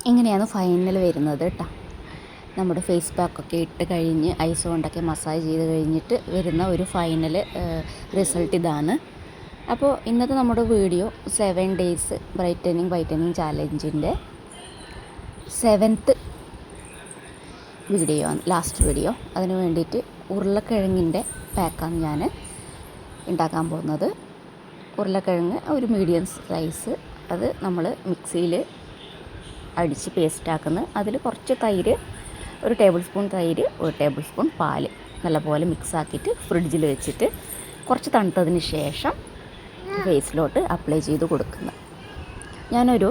ഇങ്ങനെയാണ് ഫൈനൽ വരുന്നത് കേട്ടോ. നമ്മുടെ ഫേസ് പാക്കൊക്കെ ഇട്ട് കഴിഞ്ഞ് ഐസ് കൊണ്ടൊക്കെ മസാജ് ചെയ്ത് കഴിഞ്ഞിട്ട് വരുന്ന ഒരു ഫൈനൽ റിസൾട്ട് ഇതാണ്. അപ്പോൾ ഇന്നത്തെ നമ്മുടെ വീഡിയോ 7 ഡേയ്സ് വൈറ്റനിങ് ചാലഞ്ചിൻ്റെ 7th വീഡിയോ ആണ്, ലാസ്റ്റ് വീഡിയോ. അതിന് വേണ്ടിയിട്ട് ഉരുളക്കിഴങ്ങിൻ്റെ പാക്കാണ് ഞാൻ ഉണ്ടാക്കാൻ പോകുന്നത്. ഉരുളക്കിഴങ്ങ് ഒരു മീഡിയം സൈസ്, അത് നമ്മൾ മിക്സിയിൽ അടിച്ച് പേസ്റ്റാക്കുന്നു. അതിൽ കുറച്ച് തൈര്, 1 ടേബിൾ സ്പൂൺ തൈര്, 1 ടേബിൾ സ്പൂൺ പാൽ നല്ലപോലെ മിക്സാക്കിയിട്ട് ഫ്രിഡ്ജിൽ വെച്ചിട്ട് കുറച്ച് തണുത്തതിന് ശേഷം ഫേസിലോട്ട് അപ്ലൈ ചെയ്ത് കൊടുക്കുന്നു. ഞാനൊരു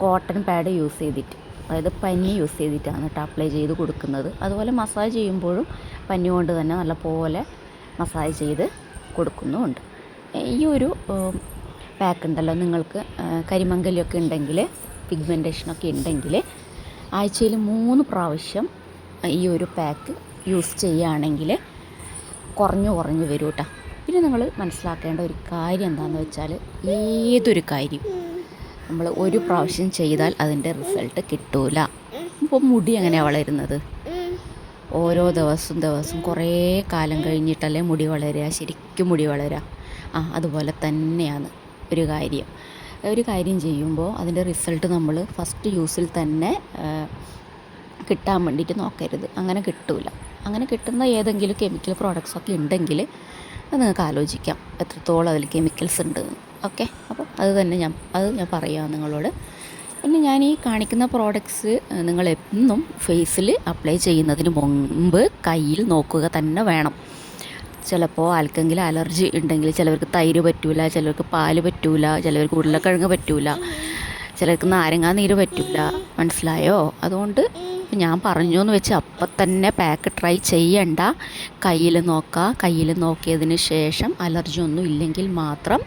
കോട്ടൺ പാഡ് യൂസ് ചെയ്തിട്ട്, അതായത് പഞ്ഞി യൂസ് ചെയ്തിട്ടാണ് കേട്ടോ അപ്ലൈ ചെയ്ത് കൊടുക്കുന്നത്. അതുപോലെ മസാജ് ചെയ്യുമ്പോഴും പഞ്ഞി കൊണ്ട് തന്നെ നല്ലപോലെ മസാജ് ചെയ്ത് കൊടുക്കുന്നുമുണ്ട്. ഈ ഒരു പാക്ക് ഉണ്ടല്ലോ, നിങ്ങൾക്ക് കരിമങ്കലൊക്കെ ഉണ്ടെങ്കിൽ, പിഗ്മെൻറ്റേഷനൊക്കെ ഉണ്ടെങ്കിൽ ആഴ്ചയിൽ 3 പ്രാവശ്യം ഈ ഒരു പാക്ക് യൂസ് ചെയ്യുകയാണെങ്കിൽ കുറഞ്ഞു വരും കേട്ടോ. പിന്നെ നിങ്ങൾ മനസ്സിലാക്കേണ്ട ഒരു കാര്യം എന്താണെന്ന് വെച്ചാൽ, ഏതൊരു കാര്യം നമ്മൾ ഒരു പ്രാവശ്യം ചെയ്താൽ അതിൻ്റെ റിസൾട്ട് കിട്ടൂല. ഇപ്പോൾ മുടി എങ്ങനെയാണ് വളരുന്നത്? ഓരോ ദിവസം കുറേ കാലം കഴിഞ്ഞിട്ടല്ലേ മുടി വളരുക, ശരിക്കും മുടി വളരുക. അതുപോലെ തന്നെയാണ് ഒരു കാര്യം ചെയ്യുമ്പോൾ അതിൻ്റെ റിസൾട്ട് നമ്മൾ ഫസ്റ്റ് യൂസിൽ തന്നെ കിട്ടാൻ വേണ്ടിയിട്ട് നോക്കരുത്. അങ്ങനെ കിട്ടില്ല. അങ്ങനെ കിട്ടുന്ന ഏതെങ്കിലും കെമിക്കൽ പ്രോഡക്ട്സൊക്കെ ഉണ്ടെങ്കിൽ അത് നിങ്ങൾക്ക് ആലോചിക്കാം എത്രത്തോളം അതിൽ കെമിക്കൽസ് ഉണ്ട്. ഓക്കെ, അപ്പോൾ അത് ഞാൻ പറയാം നിങ്ങളോട്. പിന്നെ ഞാൻ ഈ കാണിക്കുന്ന പ്രോഡക്ട്സ് നിങ്ങൾ എന്നും ഫേസിൽ അപ്ലൈ ചെയ്യുന്നതിന് മുമ്പ് കയ്യിൽ നോക്കുക തന്നെ വേണം. ചിലപ്പോൾ ആർക്കെങ്കിലും അലർജി ഉണ്ടെങ്കിൽ, ചിലവർക്ക് തൈര് പറ്റൂല, ചിലവർക്ക് പാല് പറ്റൂല, ചിലവർക്ക് ഉരുളക്കിഴങ്ങ് പറ്റൂല, ചിലർക്ക് നാരങ്ങാ നീര് പറ്റൂല. മനസ്സിലായോ? അതുകൊണ്ട് ഞാൻ പറഞ്ഞു എന്ന് വെച്ച് അപ്പം തന്നെ പാക്ക് ട്രൈ ചെയ്യണ്ട. കയ്യിൽ നോക്കിയതിന് ശേഷം അലർജി ഒന്നും ഇല്ലെങ്കിൽ മാത്രം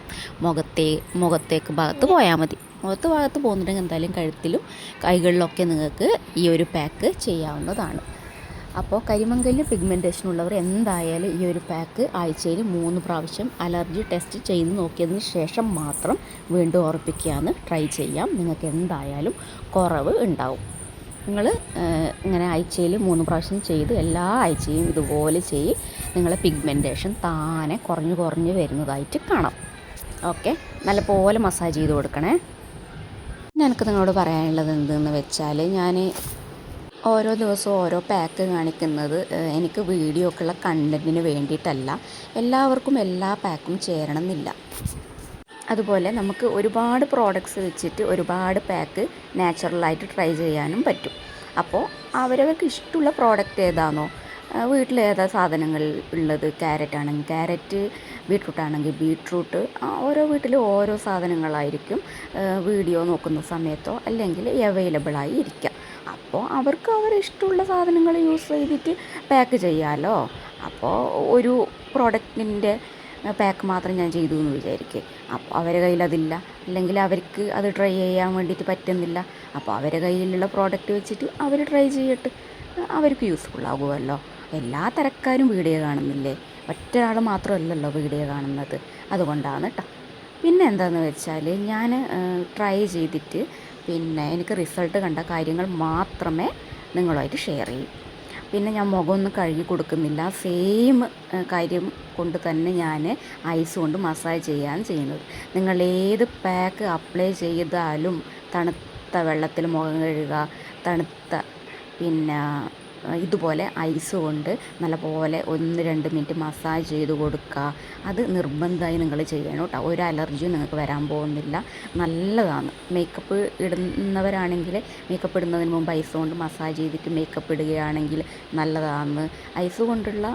മുഖത്തേക്ക് ഭാഗത്ത് പോയാൽ മതി. ഭാഗത്ത് പോകുന്നുണ്ടെങ്കിൽ എന്തായാലും കഴുത്തിലും കൈകളിലൊക്കെ നിങ്ങൾക്ക് ഈ ഒരു പാക്ക് ചെയ്യാവുന്നതാണ്. അപ്പോൾ കരിമങ്കലിന് പിഗ്മെൻറ്റേഷൻ ഉള്ളവർ എന്തായാലും ഈ ഒരു പാക്ക് ആഴ്ചയിൽ 3 പ്രാവശ്യം അലർജി ടെസ്റ്റ് ചെയ്ത് നോക്കിയതിന് ശേഷം മാത്രം വീണ്ടും ഉറപ്പിക്കുകയാണ് ട്രൈ ചെയ്യാം. നിങ്ങൾക്ക് എന്തായാലും കുറവ് ഉണ്ടാവും. നിങ്ങൾ ഇങ്ങനെ ആഴ്ചയിൽ 3 പ്രാവശ്യം ചെയ്ത് എല്ലാ ആഴ്ചയും ഇതുപോലെ നിങ്ങളെ പിഗ്മെൻറ്റേഷൻ താനെ കുറഞ്ഞു വരുന്നതായിട്ട് കാണാം. ഓക്കെ, നല്ലപോലെ മസാജ് ചെയ്ത് കൊടുക്കണേ. എനിക്ക് നിങ്ങളോട് പറയാനുള്ളത് എന്തെന്ന് വെച്ചാൽ, ഞാൻ ഓരോ ദിവസവും ഓരോ പാക്ക് കാണിക്കുന്നത് എനിക്ക് വീഡിയോക്കുള്ള കണ്ടൻറ്റിന് വേണ്ടിയിട്ടല്ല. എല്ലാവർക്കും എല്ലാ പാക്കും ചേരണം എന്നില്ല. അതുപോലെ നമുക്ക് ഒരുപാട് പ്രോഡക്ട്സ് വെച്ചിട്ട് ഒരുപാട് പാക്ക് നാച്ചുറലായിട്ട് ട്രൈ ചെയ്യാനും പറ്റും. അപ്പോൾ അവരവർക്ക് ഇഷ്ടമുള്ള പ്രോഡക്റ്റ് ഏതാണോ, വീട്ടിൽ ഏതാ സാധനങ്ങൾ ഉള്ളത്, ക്യാരറ്റ് ആണെങ്കിൽ ക്യാരറ്റ്, ബീട്രൂട്ട് ആണെങ്കിൽ ബീട്രൂട്ട്, ഓരോ വീട്ടിലും ഓരോ സാധനങ്ങളായിരിക്കും വീഡിയോ നോക്കുന്ന സമയത്തോ അല്ലെങ്കിൽ അവൈലബിളായി ഇരിക്കുക. അപ്പോൾ അവർക്ക് ഇഷ്ടമുള്ള സാധനങ്ങൾ യൂസ് ചെയ്തിട്ട് പാക്ക് ചെയ്യാമല്ലോ. അപ്പോൾ ഒരു പ്രോഡക്റ്റിൻ്റെ പാക്ക് മാത്രം ഞാൻ ചെയ്തു എന്ന് വിചാരിക്കുക. അപ്പോൾ അവരുടെ കയ്യിൽ അതില്ല, അല്ലെങ്കിൽ അവർക്ക് അത് ട്രൈ ചെയ്യാൻ വേണ്ടിയിട്ട് പറ്റുന്നില്ല. അപ്പോൾ അവരുടെ കയ്യിലുള്ള പ്രോഡക്റ്റ് വെച്ചിട്ട് അവർ ട്രൈ ചെയ്യട്ടെ, അവർക്ക് യൂസ്ഫുൾ ആകുമല്ലോ. എല്ലാ തരക്കാരും വീഡിയോ കാണുന്നില്ലേ, ഒറ്റയാൾ മാത്രമല്ലല്ലോ വീഡിയോ കാണുന്നത്. അതുകൊണ്ടാണ് കേട്ടോ. പിന്നെ എന്താണെന്ന് വെച്ചാൽ, ഞാൻ ട്രൈ ചെയ്തിട്ട് പിന്നെ എനിക്ക് റിസൾട്ട് കണ്ട കാര്യങ്ങൾ മാത്രമേ നിങ്ങളുമായിട്ട് ഷെയർ ചെയ്യൂ. പിന്നെ ഞാൻ മുഖമൊന്നും കഴുകി കൊടുക്കുന്നില്ല. സെയിം കാര്യം കൊണ്ട് തന്നെ ഞാൻ ഐസ് കൊണ്ട് മസാജ് ചെയ്യാണ് ചെയ്യുന്നത്. നിങ്ങൾ ഏത് പാക്ക് അപ്ലൈ ചെയ്താലും തണുത്ത വെള്ളത്തിൽ മുഖം കഴുകുക, പിന്നെ ഇതുപോലെ ഐസ് കൊണ്ട് നല്ലപോലെ 1-2 മിനിറ്റ് മസാജ് ചെയ്ത് കൊടുക്കുക. അത് നിർബന്ധമായി നിങ്ങൾ ചെയ്യണം കേട്ടോ. ഒരു അലർജിയും നിങ്ങൾക്ക് വരാൻ പോകുന്നില്ല. നല്ലതാണ്. മേക്കപ്പ് ഇടുന്നവരാണെങ്കിൽ മേക്കപ്പ് ഇടുന്നതിന് മുമ്പ് ഐസ് കൊണ്ട് മസാജ് ചെയ്തിട്ട് മേക്കപ്പ് ഇടുകയാണെങ്കിൽ നല്ലതാണ്. ഐസ് കൊണ്ടുള്ള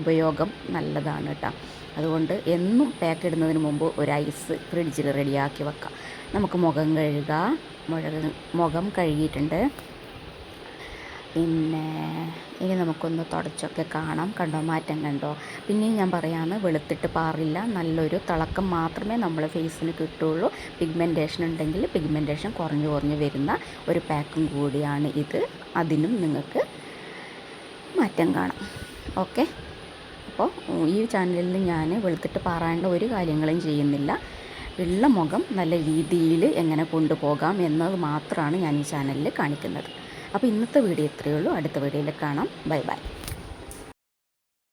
ഉപയോഗം നല്ലതാണ് കേട്ടോ. അതുകൊണ്ട് എന്നും പാക്ക് ഇടുന്നതിന് മുമ്പ് ഒരു ഐസ് ഫ്രിഡ്ജിൽ റെഡിയാക്കി വെക്കാം. നമുക്ക് മുഖം കഴുകിയിട്ടുണ്ട്. പിന്നെ ഇനി നമുക്കൊന്ന് തുടച്ചൊക്കെ കാണാം. കണ്ടോ, മാറ്റം കണ്ടോ? പിന്നെയും ഞാൻ പറയാമെന്ന്, വെളുത്തിട്ട് പാറില്ല. നല്ലൊരു തിളക്കം മാത്രമേ നമ്മളെ ഫേസിന് കിട്ടുള്ളൂ. പിഗ്മെൻറ്റേഷൻ ഉണ്ടെങ്കിൽ പിഗ്മെൻറ്റേഷൻ കുറഞ്ഞു വരുന്ന ഒരു പാക്കും കൂടിയാണ് ഇത്. അതിനും നിങ്ങൾക്ക് മാറ്റം കാണാം. ഓക്കെ, അപ്പോൾ ഈ ചാനലിൽ ഞാൻ വെളുത്തിട്ട് പാറാനുള്ള ഒരു കാര്യങ്ങളും ചെയ്യുന്നില്ല. ഉള്ള മുഖം നല്ല രീതിയിൽ എങ്ങനെ കൊണ്ടുപോകാം എന്നത് മാത്രമാണ് ഞാൻ ഈ ചാനലിൽ കാണിക്കുന്നത്. അപ്പോൾ ഇന്നത്തെ വീഡിയോ ഇത്രയേ ഉള്ളൂ. അടുത്ത വീഡിയോയിൽ കാണാം. Bye bye.